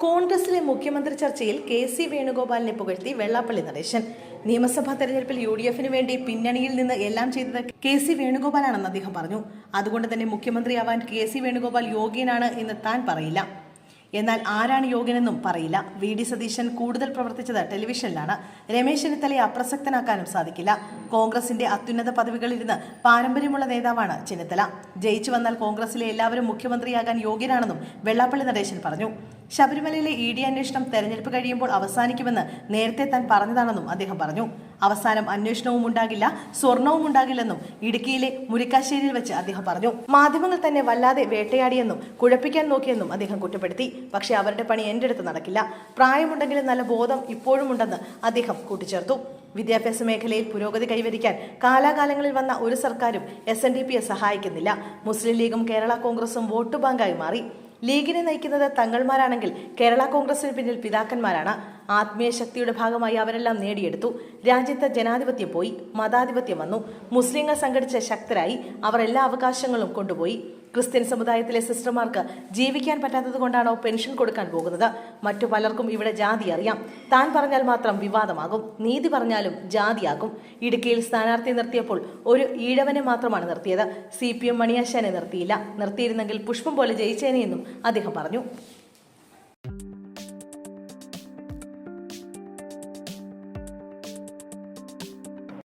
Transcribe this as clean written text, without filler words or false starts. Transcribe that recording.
കോൺഗ്രസിലെ മുഖ്യമന്ത്രി ചർച്ചയിൽ കെ.സി. വേണുഗോപാലിനെ പുകഴ്ത്തി വെള്ളാപ്പള്ളി നടേശൻ. നിയമസഭാ തെരഞ്ഞെടുപ്പിൽ യു.ഡി.എഫിന് വേണ്ടി പിന്നണിയിൽ നിന്ന് എല്ലാം ചെയ്തത് കെ.സി. വേണുഗോപാലാണെന്ന് അദ്ദേഹം പറഞ്ഞു. അതുകൊണ്ട് തന്നെ മുഖ്യമന്ത്രിയാവാൻ കെ.സി. വേണുഗോപാൽ യോഗ്യനാണ് എന്ന് താൻ പറയില്ല. എന്നാൽ ആരാണ് യോഗ്യനെന്നും പറയില്ല. വി.ഡി. സതീശൻ കൂടുതൽ പ്രവർത്തിച്ചത് ടെലിവിഷനിലാണ്. രമേശ് ചെന്നിത്തലയെ അപ്രസക്തനാക്കാനും സാധിക്കില്ല. കോൺഗ്രസിന്റെ അത്യുന്നത പദവികളിലിരുന്ന് പാരമ്പര്യമുള്ള നേതാവാണ് ചെന്നിത്തല. ജയിച്ചു വന്നാൽ കോൺഗ്രസിലെ എല്ലാവരും മുഖ്യമന്ത്രിയാകാൻ യോഗ്യരാണെന്നും വെള്ളാപ്പള്ളി നടേശൻ പറഞ്ഞു. ശബരിമലയിലെ ഇ.ഡി. അന്വേഷണം തെരഞ്ഞെടുപ്പ് കഴിയുമ്പോൾ അവസാനിക്കുമെന്ന് നേരത്തെ താൻ പറഞ്ഞതാണെന്നും അദ്ദേഹം പറഞ്ഞു. അവസാനം അന്വേഷണവും ഉണ്ടാകില്ല, സ്വർണവും ഉണ്ടാകില്ലെന്നും ഇടുക്കിയിലെ മുരിക്കാശ്ശേരിയിൽ വെച്ച് അദ്ദേഹം പറഞ്ഞു. മാധ്യമങ്ങൾ തന്നെ വല്ലാതെ വേട്ടയാടിയെന്നും കുഴപ്പിക്കാൻ നോക്കിയെന്നും അദ്ദേഹം കുറ്റപ്പെടുത്തി. പക്ഷേ അവരുടെ പണി എൻ്റെ അടുത്ത് നടക്കില്ല. പ്രായമുണ്ടെങ്കിലും നല്ല ബോധം ഇപ്പോഴും ഉണ്ടെന്ന് അദ്ദേഹം കൂട്ടിച്ചേർത്തു. വിദ്യാഭ്യാസ മേഖലയിൽ പുരോഗതി കൈവരിക്കാൻ കാലാകാലങ്ങളിൽ വന്ന ഒരു സർക്കാരും SNDPയെ സഹായിക്കുന്നില്ല. മുസ്ലിം ലീഗും കേരള കോൺഗ്രസും വോട്ട് ബാങ്കായി മാറി. ലീഗിനെ നയിക്കുന്നത് തങ്ങൾമാരാണെങ്കിൽ കേരള കോൺഗ്രസിന് പിന്നിൽ പിതാക്കന്മാരാണ്. ആത്മീയ ശക്തിയുടെ ഭാഗമായി അവരെല്ലാം നേടിയെടുത്തു. രാജ്യത്ത് ജനാധിപത്യം പോയി, മതാധിപത്യം വന്നു. മുസ്ലിങ്ങൾ സംഘടിച്ച് ശക്തരായി. അവർ എല്ലാ അവകാശങ്ങളും കൊണ്ടുപോയി. ക്രിസ്ത്യൻ സമുദായത്തിലെ സിസ്റ്റർമാർക്ക് ജീവിക്കാൻ പറ്റാത്തത് കൊണ്ടാണോ പെൻഷൻ കൊടുക്കാൻ പോകുന്നത്? മറ്റു പലർക്കും ഇവിടെ ജാതി അറിയാം. താൻ പറഞ്ഞാൽ മാത്രം വിവാദമാകും. നീതി പറഞ്ഞാലും ജാതിയാകും. ഇടുക്കിയിൽ സ്ഥാനാർത്ഥി നിർത്തിയപ്പോൾ ഒരു ഈഴവനെ മാത്രമാണ് നിർത്തിയത്. CPM മണിയാശാനെ നിർത്തിയില്ല. നിർത്തിയിരുന്നെങ്കിൽ പുഷ്പം പോലെ ജയിച്ചേനെയെന്നും അദ്ദേഹം പറഞ്ഞു.